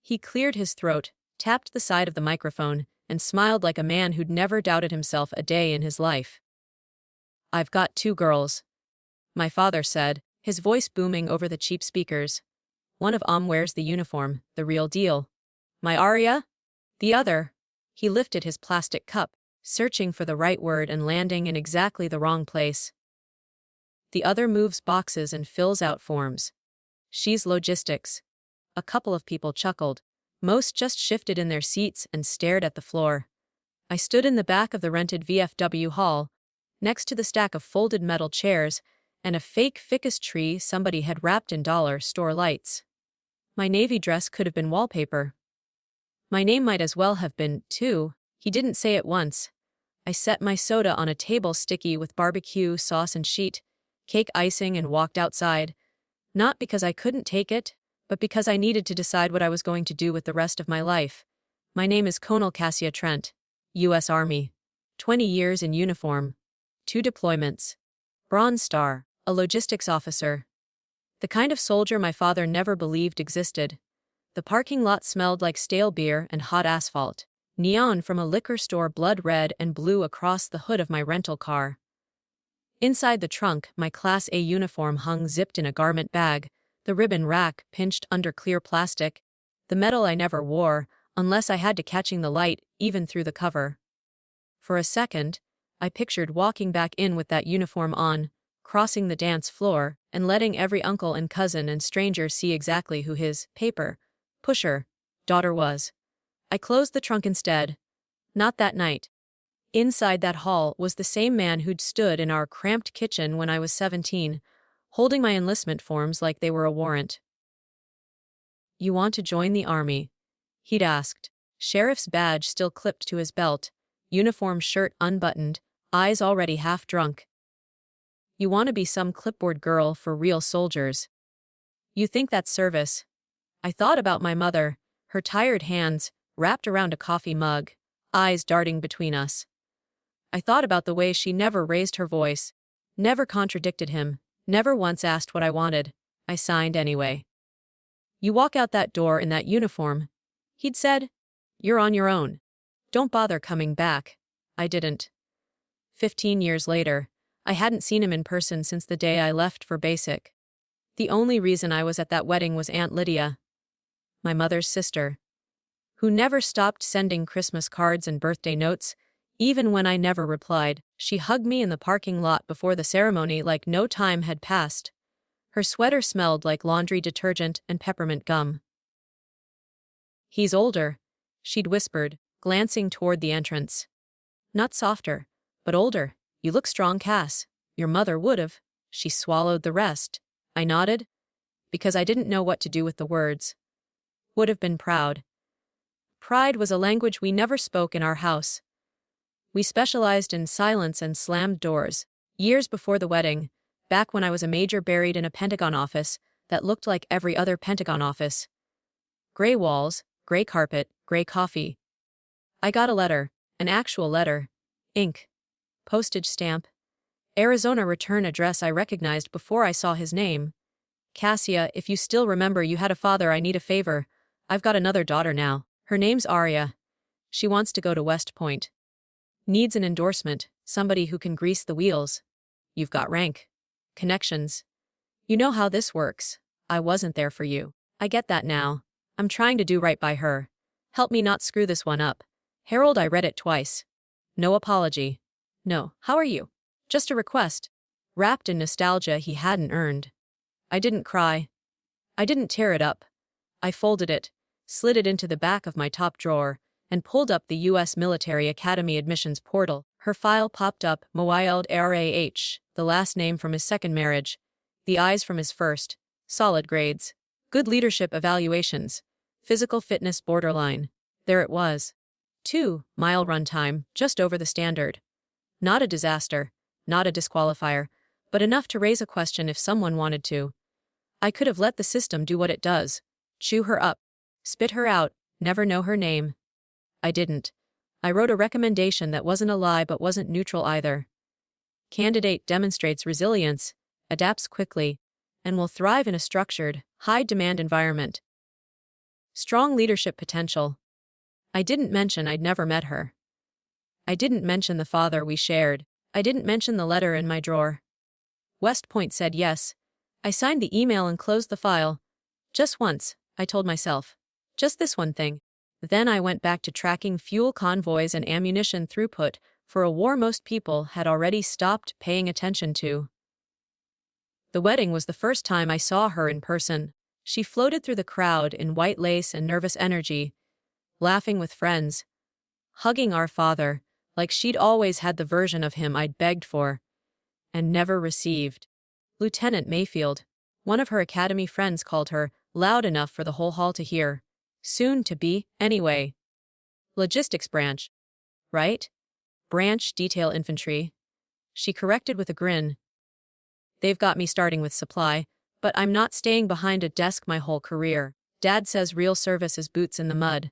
He cleared his throat, tapped the side of the microphone, and smiled like a man who'd never doubted himself a day in his life. "I've got 2 girls," my father said, his voice booming over the cheap speakers. "One of 'em wears the uniform, the real deal. My Arya? The other—" He lifted his plastic cup, searching for the right word and landing in exactly the wrong place. "The other moves boxes and fills out forms. She's logistics." A couple of people chuckled. Most just shifted in their seats and stared at the floor. I stood in the back of the rented VFW hall, next to the stack of folded metal chairs and a fake ficus tree somebody had wrapped in dollar store lights. My navy dress could have been wallpaper. My name might as well have been, too. He didn't say it once. I set my soda on a table sticky with barbecue sauce and sheet, cake icing, and walked outside. Not because I couldn't take it, but because I needed to decide what I was going to do with the rest of my life. My name is Colonel Cassia Trent, U.S. Army. 20 years in uniform. 2 deployments. Bronze Star, a logistics officer. The kind of soldier my father never believed existed. The parking lot smelled like stale beer and hot asphalt. Neon from a liquor store blood red and blue across the hood of my rental car. Inside the trunk, my Class A uniform hung zipped in a garment bag, the ribbon rack pinched under clear plastic, the metal I never wore, unless I had to catching the light, even through the cover. For a second, I pictured walking back in with that uniform on, crossing the dance floor, and letting every uncle and cousin and stranger see exactly who his pusher daughter was. I closed the trunk instead. Not that night. Inside that hall was the same man who'd stood in our cramped kitchen when I was 17, holding my enlistment forms like they were a warrant. "You want to join the army?" he'd asked, sheriff's badge still clipped to his belt, uniform shirt unbuttoned, eyes already half drunk. "You want to be some clipboard girl for real soldiers? You think that's service?" I thought about my mother, her tired hands wrapped around a coffee mug, eyes darting between us. I thought about the way she never raised her voice, never contradicted him, never once asked what I wanted. I signed anyway. "You walk out that door in that uniform," he'd said. "You're on your own. Don't bother coming back." I didn't. 15 years later, I hadn't seen him in person since the day I left for basic. The only reason I was at that wedding was Aunt Lydia, my mother's sister, who never stopped sending Christmas cards and birthday notes, even when I never replied. She hugged me in the parking lot before the ceremony like no time had passed. Her sweater smelled like laundry detergent and peppermint gum. "He's older," she'd whispered, glancing toward the entrance. "Not softer, but older. You look strong, Cass. Your mother would've." She swallowed the rest. I nodded, because I didn't know what to do with the words. Would have been proud. Pride was a language we never spoke in our house. We specialized in silence and slammed doors. Years before the wedding, back when I was a major buried in a Pentagon office that looked like every other Pentagon office. Gray walls, gray carpet, gray coffee. I got a letter, an actual letter. Ink. Postage stamp. Arizona return address I recognized before I saw his name. "Cassia, if you still remember you had a father, I need a favor. I've got another daughter now. Her name's Arya. She wants to go to West Point. Needs an endorsement, somebody who can grease the wheels. You've got rank. Connections. You know how this works. I wasn't there for you. I get that now. I'm trying to do right by her. Help me not screw this one up. Harold." I read it twice. No apology. No, "How are you?" Just a request. Wrapped in nostalgia he hadn't earned. I didn't cry. I didn't tear it up. I folded it, slid it into the back of my top drawer, and pulled up the U.S. Military Academy admissions portal. Her file popped up, Moiled Rah, the last name from his second marriage, the eyes from his first, solid grades, good leadership evaluations, physical fitness borderline. There it was. 2-mile run time, just over the standard. Not a disaster, not a disqualifier, but enough to raise a question if someone wanted to. I could have let the system do what it does. Chew her up. Spit her out, never know her name. I didn't. I wrote a recommendation that wasn't a lie but wasn't neutral either. Candidate demonstrates resilience, adapts quickly, and will thrive in a structured, high-demand environment. Strong leadership potential. I didn't mention I'd never met her. I didn't mention the father we shared. I didn't mention the letter in my drawer. West Point said yes. I signed the email and closed the file. Just once, I told myself. Just this one thing. Then I went back to tracking fuel convoys and ammunition throughput for a war most people had already stopped paying attention to. The wedding was the first time I saw her in person. She floated through the crowd in white lace and nervous energy, laughing with friends, hugging our father, like she'd always had the version of him I'd begged for and never received. Lieutenant Mayfield, one of her academy friends, called her, loud enough for the whole hall to hear. Soon to be, anyway. Logistics branch. Right? Branch detail infantry. She corrected with a grin. They've got me starting with supply, but I'm not staying behind a desk my whole career. Dad says real service is boots in the mud.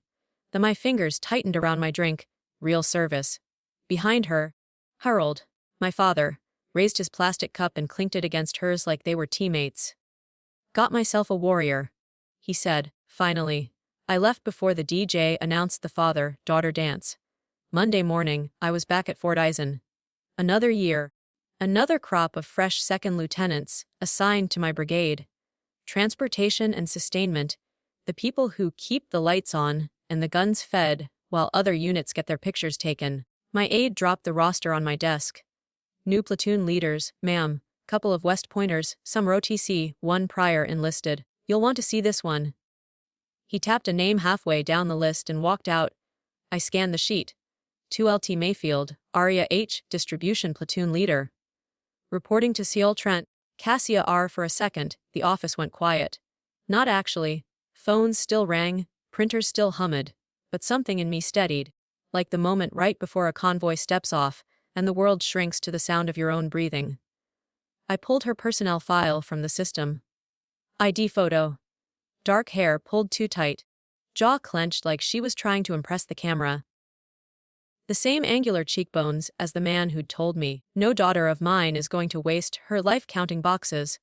Then my fingers tightened around my drink. Real service. Behind her, Harold, my father, raised his plastic cup and clinked it against hers like they were teammates. Got myself a warrior, he said, finally. I left before the DJ announced the father-daughter dance. Monday morning, I was back at Fort Eisen. Another year. Another crop of fresh second lieutenants assigned to my brigade. Transportation and sustainment, the people who keep the lights on and the guns fed while other units get their pictures taken. My aide dropped the roster on my desk. New platoon leaders, ma'am, couple of West Pointers, some ROTC, one prior enlisted. You'll want to see this one. He tapped a name halfway down the list and walked out. I scanned the sheet. 2LT Mayfield, Arya H, distribution platoon leader. Reporting to Colonel Trent, Cassia R. For a second, the office went quiet. Not actually. Phones still rang, printers still hummed, but something in me steadied, like the moment right before a convoy steps off and the world shrinks to the sound of your own breathing. I pulled her personnel file from the system. ID photo. Dark hair pulled too tight. Jaw clenched like she was trying to impress the camera. The same angular cheekbones as the man who'd told me, no daughter of mine is going to waste her life counting boxes.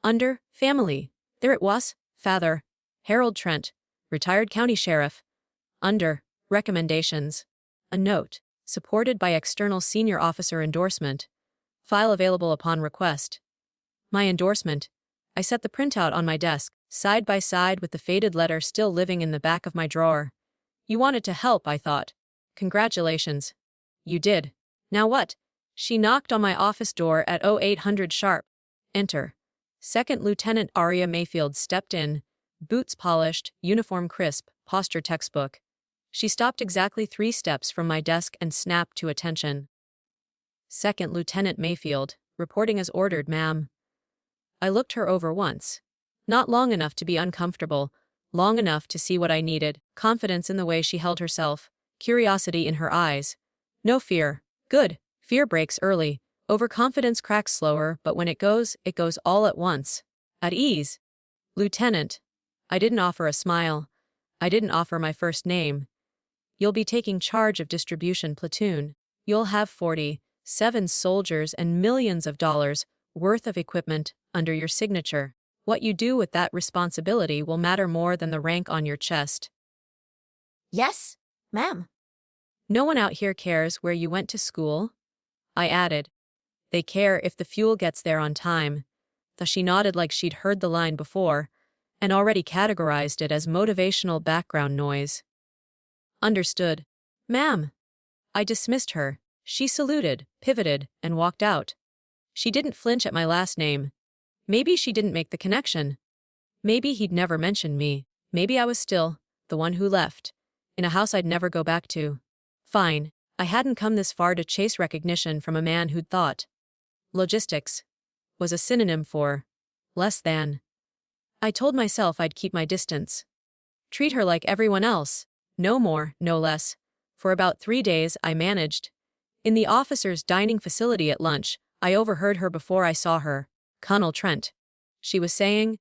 Under, family. There it was, father. Harold Trent, retired county sheriff. Under, recommendations. A note, supported by external senior officer endorsement. File available upon request. My endorsement. I set the printout on my desk, side by side with the faded letter still living in the back of my drawer. You wanted to help, I thought. Congratulations. You did. Now what? She knocked on my office door at 0800 sharp. Enter. Second Lieutenant Arya Mayfield stepped in, boots polished, uniform crisp, posture textbook. She stopped exactly 3 steps from my desk and snapped to attention. Second Lieutenant Mayfield, reporting as ordered, ma'am. I looked her over once. Not long enough to be uncomfortable, long enough to see what I needed, confidence in the way she held herself, curiosity in her eyes. No fear. Good. Fear breaks early. Overconfidence cracks slower, but when it goes all at once. At ease. Lieutenant. I didn't offer a smile. I didn't offer my first name. You'll be taking charge of distribution platoon. You'll have 47 soldiers and millions of dollars worth of equipment under your signature. What you do with that responsibility will matter more than the rank on your chest. Yes, ma'am. No one out here cares where you went to school, I added. They care if the fuel gets there on time. Thus she nodded like she'd heard the line before, and already categorized it as motivational background noise. Understood. Ma'am. I dismissed her. She saluted, pivoted, and walked out. She didn't flinch at my last name. Maybe she didn't make the connection. Maybe he'd never mentioned me. Maybe I was still the one who left, in a house I'd never go back to. Fine. I hadn't come this far to chase recognition from a man who'd thought logistics was a synonym for less than. I told myself I'd keep my distance. Treat her like everyone else. No more, no less. For about 3 days I managed. In the officers' dining facility at lunch, I overheard her before I saw her. Colonel Trent. She was saying,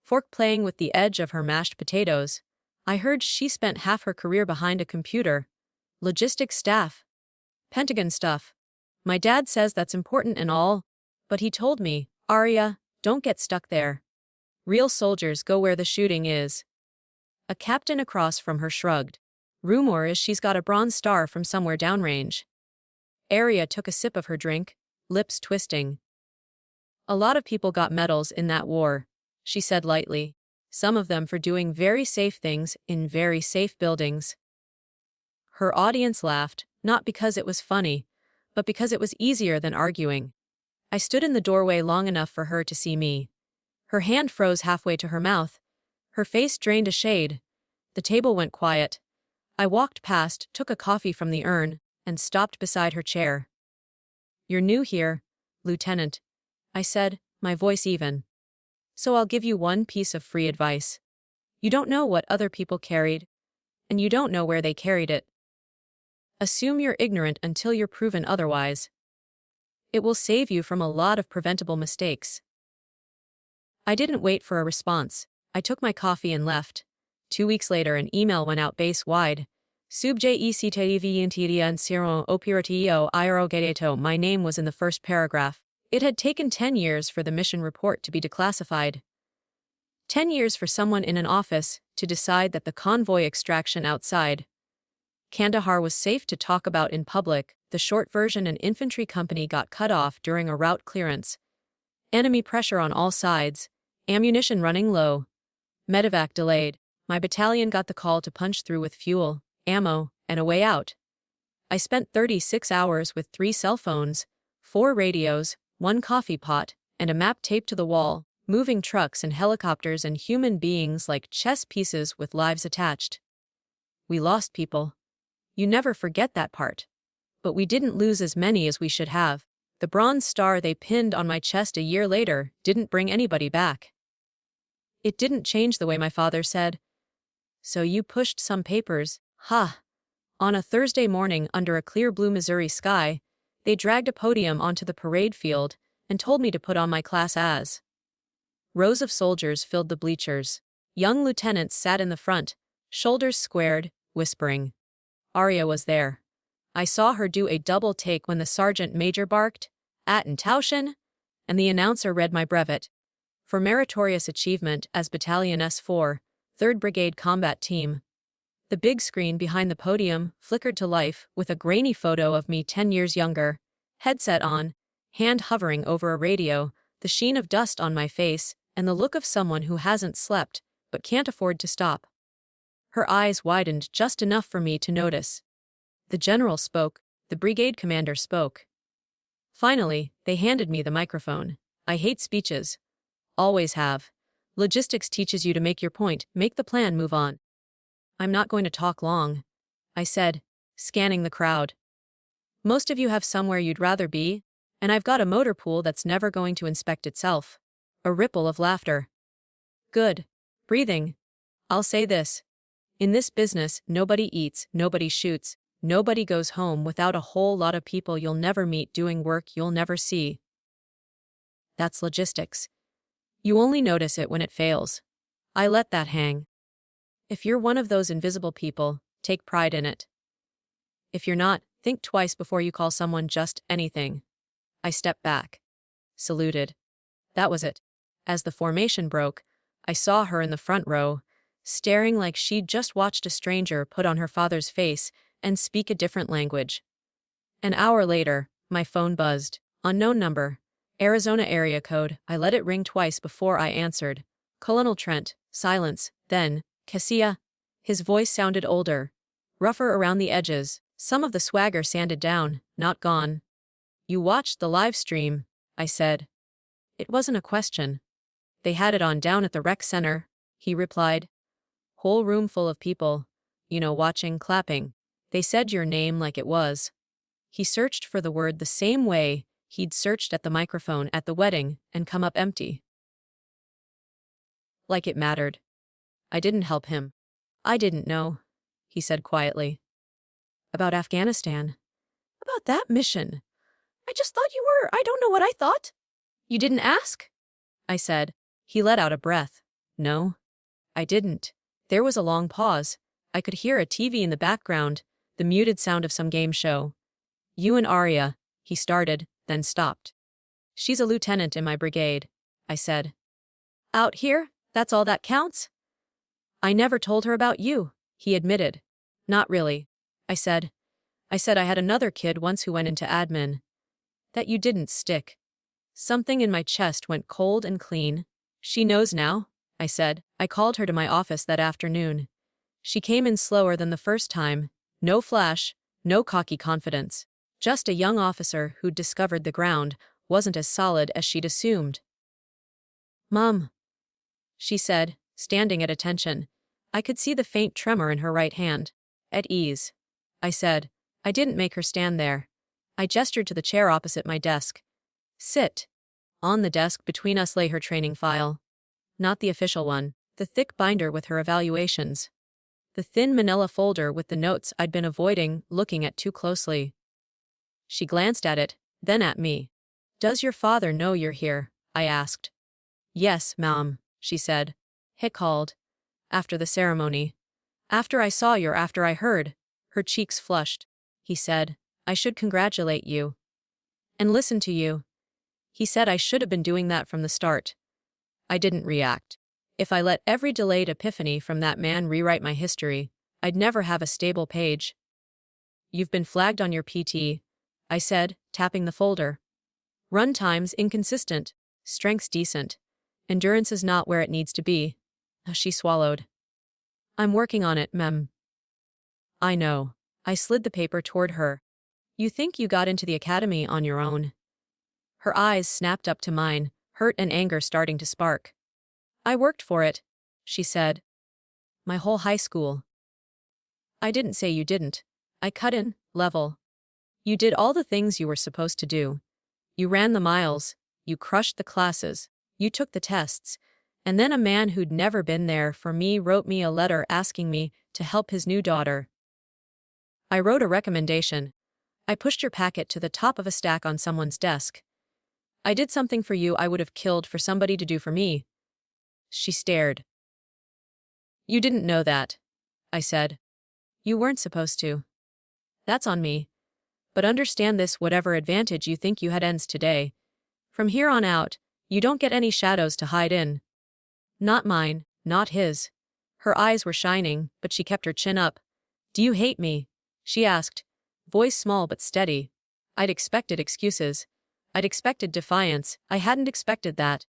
fork playing with the edge of her mashed potatoes. I heard she spent half her career behind a computer. Logistics staff. Pentagon stuff. My dad says that's important and all, but he told me, Arya, don't get stuck there. Real soldiers go where the shooting is. A captain across from her shrugged. Rumor is she's got a bronze star from somewhere downrange. Arya took a sip of her drink, lips twisting. A lot of people got medals in that war, she said lightly. Some of them for doing very safe things in very safe buildings. Her audience laughed, not because it was funny, but because it was easier than arguing. I stood in the doorway long enough for her to see me. Her hand froze halfway to her mouth. Her face drained a shade. The table went quiet. I walked past, took a coffee from the urn, and stopped beside her chair. "You're new here, Lieutenant," I said, my voice even. "So I'll give you one piece of free advice. You don't know what other people carried, and you don't know where they carried it. Assume you're ignorant until you're proven otherwise. It will save you from a lot of preventable mistakes." I didn't wait for a response. I took my coffee and left. 2 weeks later, an email went out base-wide. My name was in the first paragraph. It had taken 10 years for the mission report to be declassified. 10 years for someone in an office to decide that the convoy extraction outside Kandahar was safe to talk about in public. The short version: an infantry company got cut off during a route clearance. Enemy pressure on all sides. Ammunition running low. Medevac delayed. My battalion got the call to punch through with fuel, ammo, and a way out. I spent 36 hours with 3 cell phones, 4 radios, 1 coffee pot, and a map taped to the wall, moving trucks and helicopters and human beings like chess pieces with lives attached. We lost people. You never forget that part. But we didn't lose as many as we should have. The bronze star they pinned on my chest a year later didn't bring anybody back. It didn't change the way my father said, "So you pushed some papers, huh?" On a Thursday morning under a clear blue Missouri sky, they dragged a podium onto the parade field and told me to put on my class as. Rows of soldiers filled the bleachers. Young lieutenants sat in the front, shoulders squared, whispering. Arya was there. I saw her do a double take when the sergeant major barked, "Atten Tauschen," and the announcer read my brevet. For meritorious achievement as Battalion S4, 3rd Brigade Combat Team. The big screen behind the podium flickered to life with a grainy photo of me 10 years younger, headset on, hand hovering over a radio, the sheen of dust on my face, and the look of someone who hasn't slept but can't afford to stop. Her eyes widened just enough for me to notice. The general spoke, the brigade commander spoke. Finally, they handed me the microphone. I hate speeches. Always have. Logistics teaches you to make your point, make the plan, move on. "I'm not going to talk long," I said, scanning the crowd. "Most of you have somewhere you'd rather be, and I've got a motor pool that's never going to inspect itself." A ripple of laughter. "Good. Breathing. I'll say this. In this business, nobody eats, nobody shoots, nobody goes home without a whole lot of people you'll never meet doing work you'll never see. That's logistics. You only notice it when it fails." I let that hang. If you're one of those invisible people, take pride in it. If you're not, think twice before you call someone just anything. I stepped back. Saluted. That was it. As the formation broke, I saw her in the front row, staring like she'd just watched a stranger put on her father's face and speak a different language. An hour later, my phone buzzed. Unknown number. Arizona area code. I let it ring twice before I answered. Colonel Trent. Silence. Then, "Cassia." His voice sounded older, rougher around the edges, some of the swagger sanded down, not gone. "You watched the live stream," I said. It wasn't a question. "They had it on down at the rec center," he replied. "Whole room full of people. Watching, clapping. They said your name like it was." He searched for the word the same way he'd searched at the microphone at the wedding and come up empty. Like it mattered. I didn't help him. "I didn't know," he said quietly. "About Afghanistan." "About that mission. I just thought you were. I don't know what I thought." "You didn't ask?" I said. He let out a breath. "No, I didn't." There was a long pause. I could hear a TV in the background, the muted sound of some game show. "You and Arya," he started, then stopped. "She's a lieutenant in my brigade," I said. "Out here? That's all that counts?" I never told her about you, he admitted. Not really. I said. I had another kid once who went into admin. That you didn't stick. Something in my chest went cold and clean. She knows now, I said. I called her to my office that afternoon. She came in slower than the first time. No flash, no cocky confidence. Just a young officer who'd discovered the ground wasn't as solid as she'd assumed. Mom, she said, standing at attention. I could see the faint tremor in her right hand. At ease. I said. I didn't make her stand there. I gestured to the chair opposite my desk. Sit. On the desk between us lay her training file. Not the official one, the thick binder with her evaluations. The thin manila folder with the notes I'd been avoiding looking at too closely. She glanced at it, then at me. Does your father know you're here? I asked. Yes, Mom, she said. He called. After the ceremony. After I saw you or after I heard. Her cheeks flushed. He said, I should congratulate you. And listen to you. He said I should have been doing that from the start. I didn't react. If I let every delayed epiphany from that man rewrite my history, I'd never have a stable page. You've been flagged on your PT, I said, tapping the folder. Run time's inconsistent, strength's decent. Endurance is not where it needs to be. She swallowed. I'm working on it, Mem. I know. I slid the paper toward her. You think you got into the academy on your own? Her eyes snapped up to mine, hurt and anger starting to spark. I worked for it, she said. My whole high school. I didn't say you didn't. I cut in, level. You did all the things you were supposed to do. You ran the miles, you crushed the classes, you took the tests, and then a man who'd never been there for me wrote me a letter asking me to help his new daughter. I wrote a recommendation. I pushed your packet to the top of a stack on someone's desk. I did something for you I would have killed for somebody to do for me. She stared. You didn't know that, I said. You weren't supposed to. That's on me. But understand this, whatever advantage you think you had ends today. From here on out, you don't get any shadows to hide in. Not mine, not his. Her eyes were shining, but she kept her chin up. Do you hate me? She asked, voice small but steady. I'd expected excuses. I'd expected defiance. I hadn't expected that.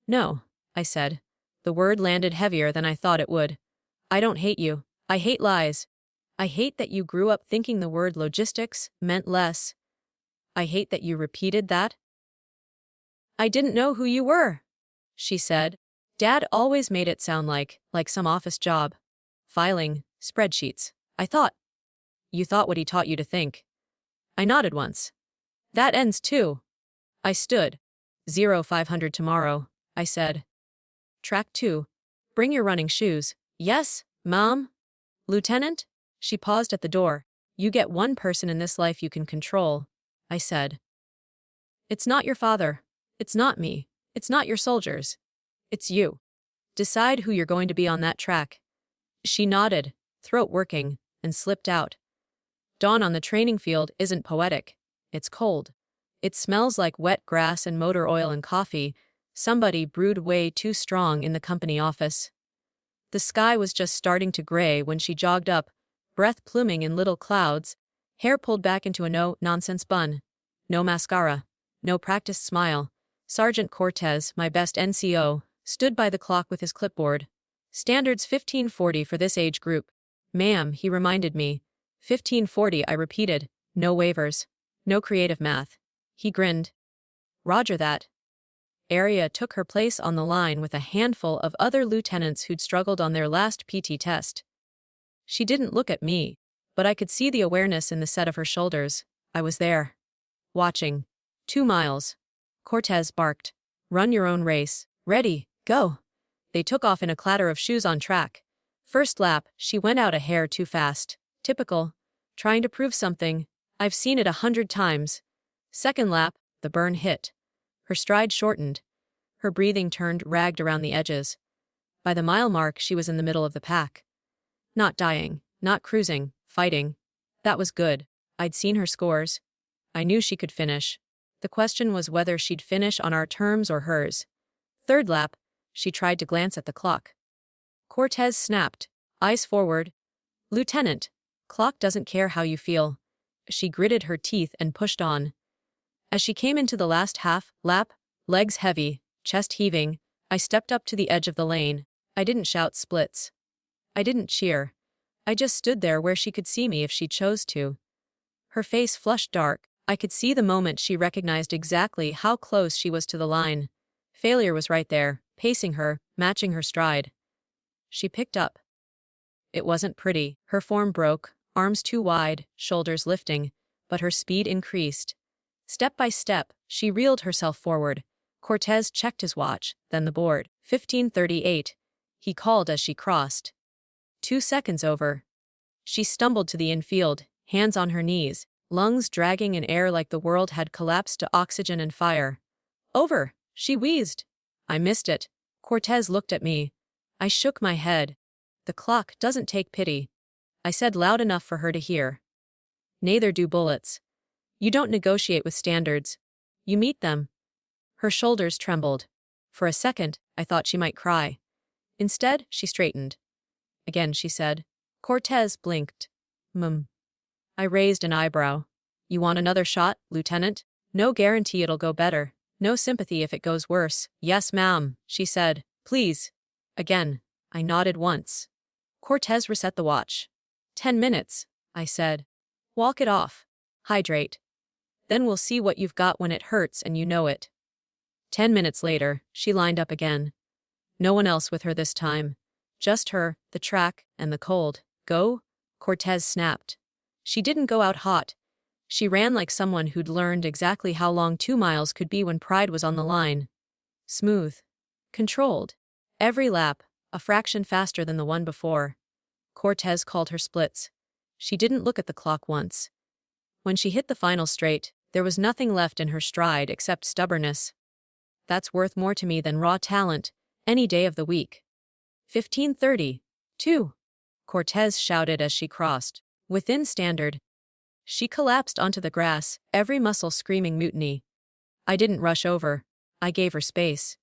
No, I said. The word landed heavier than I thought it would. I don't hate you. I hate lies. I hate that you grew up thinking the word logistics meant less. I hate that you repeated that. I didn't know who you were, she said. Dad always made it sound like some office job. Filing, spreadsheets. I thought. You thought what he taught you to think. I nodded once. That ends too. I stood. 0500 tomorrow, I said. Track 2. Bring your running shoes. Yes, Mom? Lieutenant? She paused at the door. You get one person in this life you can control, I said. It's not your father. It's not me. It's not your soldiers. It's you. Decide who you're going to be on that track. She nodded, throat working, and slipped out. Dawn on the training field isn't poetic. It's cold. It smells like wet grass and motor oil and coffee. Somebody brewed way too strong in the company office. The sky was just starting to gray when she jogged up, breath pluming in little clouds, hair pulled back into a no-nonsense bun. No mascara. No practiced smile. Sergeant Cortez, my best NCO, stood by the clock with his clipboard. Standards 1540 for this age group. Ma'am, he reminded me. 1540, I repeated. No waivers. No creative math. He grinned. Roger that. Arya took her place on the line with a handful of other lieutenants who'd struggled on their last PT test. She didn't look at me, but I could see the awareness in the set of her shoulders. I was there. Watching. 2 miles. Cortez barked. Run your own race. Ready, go. They took off in a clatter of shoes on track. First lap, she went out a hair too fast. Typical. Trying to prove something. I've seen it 100 times. Second lap, the burn hit. Her stride shortened. Her breathing turned ragged around the edges. By the mile mark, she was in the middle of the pack. Not dying, not cruising, fighting. That was good. I'd seen her scores. I knew she could finish. The question was whether she'd finish on our terms or hers. Third lap, she tried to glance at the clock. Cortez snapped, eyes forward. Lieutenant, clock doesn't care how you feel. She gritted her teeth and pushed on. As she came into the last half lap, legs heavy, chest heaving, I stepped up to the edge of the lane. I didn't shout splits. I didn't cheer. I just stood there where she could see me if she chose to. Her face flushed dark. I could see the moment she recognized exactly how close she was to the line. Failure was right there, pacing her, matching her stride. She picked up. It wasn't pretty. Her form broke, arms too wide, shoulders lifting, but her speed increased. Step by step, she reeled herself forward. Cortez checked his watch, then the board. 15:38. He called as she crossed. 2 seconds over. She stumbled to the infield, hands on her knees, lungs dragging in air like the world had collapsed to oxygen and fire. Over, she wheezed. I missed it. Cortez looked at me. I shook my head. The clock doesn't take pity. I said loud enough for her to hear. Neither do bullets. You don't negotiate with standards. You meet them. Her shoulders trembled. For a second, I thought she might cry. Instead, she straightened. Again, she said. Cortez blinked. I raised an eyebrow. You want another shot, Lieutenant? No guarantee it'll go better. No sympathy if it goes worse. Yes, ma'am, she said. Please. Again. I nodded once. Cortez reset the watch. 10 minutes, I said. Walk it off. Hydrate. Then we'll see what you've got when it hurts and you know it. 10 minutes later, she lined up again. No one else with her this time. Just her, the track, and the cold. Go? Cortez snapped. She didn't go out hot. She ran like someone who'd learned exactly how long 2 miles could be when pride was on the line. Smooth. Controlled. Every lap, a fraction faster than the one before. Cortez called her splits. She didn't look at the clock once. When she hit the final straight, there was nothing left in her stride except stubbornness. That's worth more to me than raw talent, any day of the week. 15:30. 2. Cortez shouted as she crossed. Within standard. She collapsed onto the grass, every muscle screaming mutiny. I didn't rush over. I gave her space.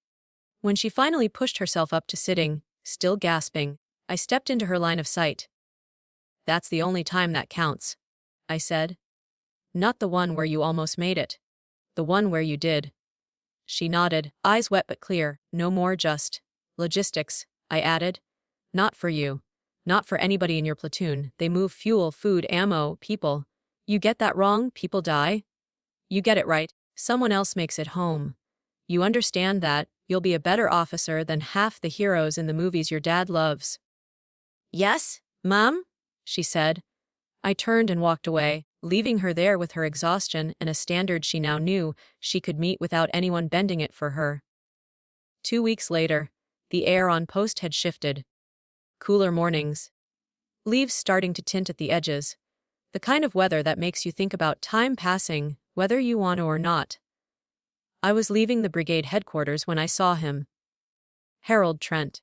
When she finally pushed herself up to sitting, still gasping, I stepped into her line of sight. That's the only time that counts, I said. Not the one where you almost made it. The one where you did. She nodded, eyes wet but clear. No more just logistics, I added. Not for you. Not for anybody in your platoon. They move fuel, food, ammo, people. You get that wrong, people die. You get it right, someone else makes it home. You understand that, you'll be a better officer than half the heroes in the movies your dad loves. Yes, Mom? She said. I turned and walked away, leaving her there with her exhaustion and a standard she now knew she could meet without anyone bending it for her. 2 weeks later, the air on post had shifted. Cooler mornings. Leaves starting to tint at the edges. The kind of weather that makes you think about time passing, whether you want to or not. I was leaving the brigade headquarters when I saw him. Harold Trent.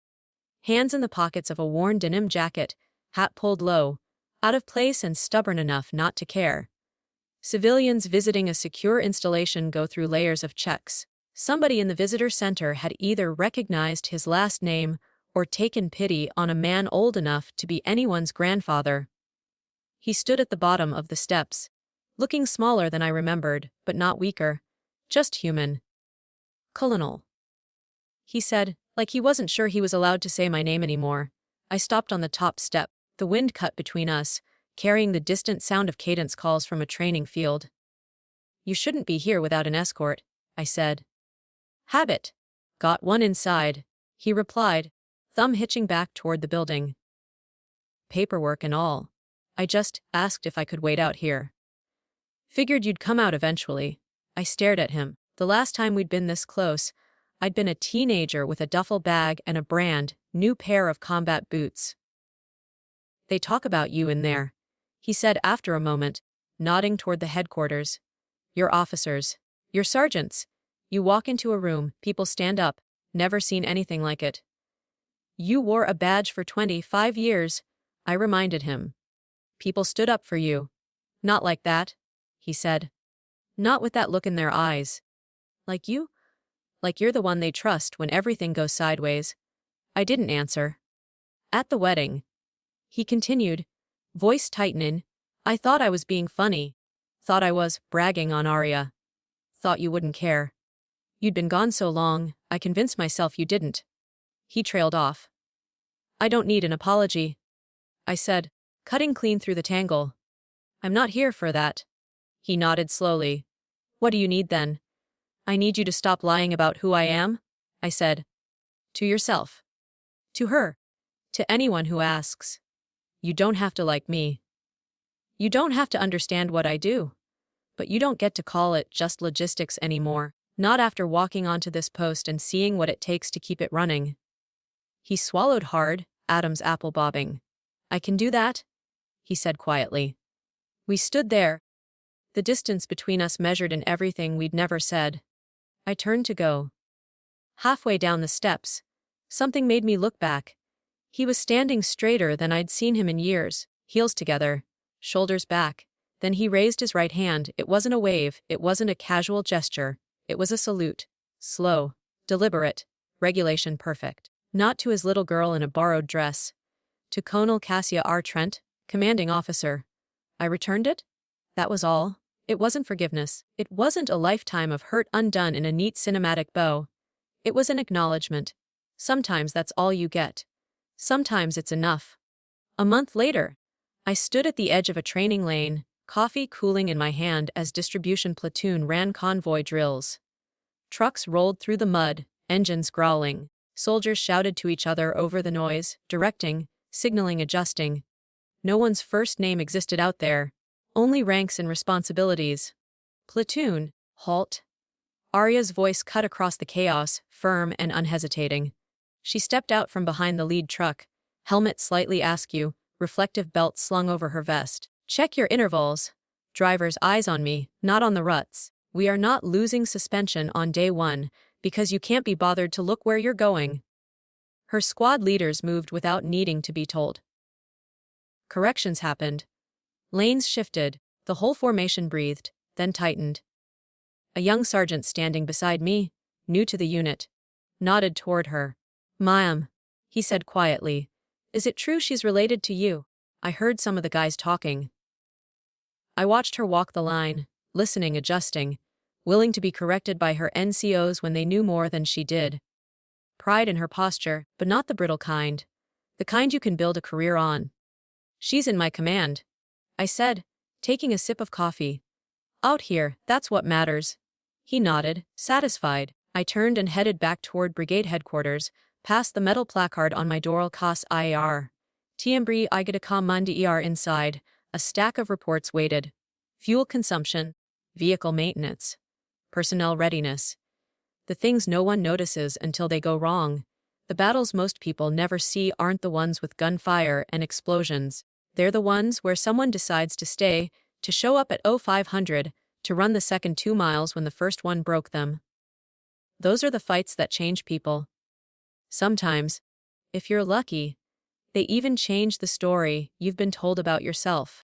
Hands in the pockets of a worn denim jacket, hat pulled low, out of place and stubborn enough not to care. Civilians visiting a secure installation go through layers of checks. Somebody in the visitor center had either recognized his last name or taken pity on a man old enough to be anyone's grandfather. He stood at the bottom of the steps, looking smaller than I remembered, but not weaker, just human. Colonel. He said, like he wasn't sure he was allowed to say my name anymore. I stopped on the top step, the wind cut between us, carrying the distant sound of cadence calls from a training field. You shouldn't be here without an escort, I said. Habit. Got one inside, he replied, thumb hitching back toward the building. Paperwork and all. I just asked if I could wait out here. Figured you'd come out eventually. I stared at him. The last time we'd been this close, I'd been a teenager with a duffel bag and a brand new pair of combat boots. They talk about you in there, he said after a moment, nodding toward the headquarters. Your officers. Your sergeants. You walk into a room, people stand up. Never seen anything like it. You wore a badge for 25 years, I reminded him. People stood up for you. Not like that, he said. Not with that look in their eyes. Like you? Like you're the one they trust when everything goes sideways. I didn't answer. At the wedding, he continued, voice tightening, I thought I was being funny. Thought I was bragging on Arya. Thought you wouldn't care. You'd been gone so long, I convinced myself you didn't. He trailed off. I don't need an apology, I said, cutting clean through the tangle. I'm not here for that. He nodded slowly. What do you need then? I need you to stop lying about who I am, I said. To yourself. To her. To anyone who asks. You don't have to like me. You don't have to understand what I do. But you don't get to call it just logistics anymore, not after walking onto this post and seeing what it takes to keep it running. He swallowed hard, Adam's apple bobbing. I can do that, he said quietly. We stood there, the distance between us measured in everything we'd never said. I turned to go. Halfway down the steps, something made me look back. He was standing straighter than I'd seen him in years, heels together, shoulders back. Then he raised his right hand. It wasn't a wave, it wasn't a casual gesture, it was a salute. Slow, deliberate, regulation perfect. Not to his little girl in a borrowed dress. To Colonel Cassia Trent, commanding officer. I returned it? That was all. It wasn't forgiveness. It wasn't a lifetime of hurt undone in a neat cinematic bow. It was an acknowledgement. Sometimes that's all you get. Sometimes it's enough. A month later, I stood at the edge of a training lane, coffee cooling in my hand as distribution platoon ran convoy drills. Trucks rolled through the mud, engines growling. Soldiers shouted to each other over the noise, directing, signaling, adjusting. No one's first name existed out there. Only ranks and responsibilities. Platoon, halt. Arya's voice cut across the chaos, firm and unhesitating. She stepped out from behind the lead truck, helmet slightly askew, reflective belt slung over her vest. Check your intervals. Driver's eyes on me, not on the ruts. We are not losing suspension on day one, because you can't be bothered to look where you're going. Her squad leaders moved without needing to be told. Corrections happened. Lanes shifted, the whole formation breathed, then tightened. A young sergeant standing beside me, new to the unit, nodded toward her. Ma'am, he said quietly, is it true she's related to you? I heard some of the guys talking. I watched her walk the line, listening, adjusting, willing to be corrected by her NCOs when they knew more than she did. Pride in her posture, but not the brittle kind. The kind you can build a career on. She's in my command, I said, taking a sip of coffee. Out here, that's what matters. He nodded, satisfied. I turned and headed back toward brigade headquarters, past the metal placard on my door. Cas IAR. Timbre Igata Commande ER inside. A stack of reports waited. Fuel consumption, vehicle maintenance, personnel readiness. The things no one notices until they go wrong. The battles most people never see aren't the ones with gunfire and explosions. They're the ones where someone decides to stay, to show up at 0500, to run the second 2 miles when the first one broke them. Those are the fights that change people. Sometimes, if you're lucky, they even change the story you've been told about yourself.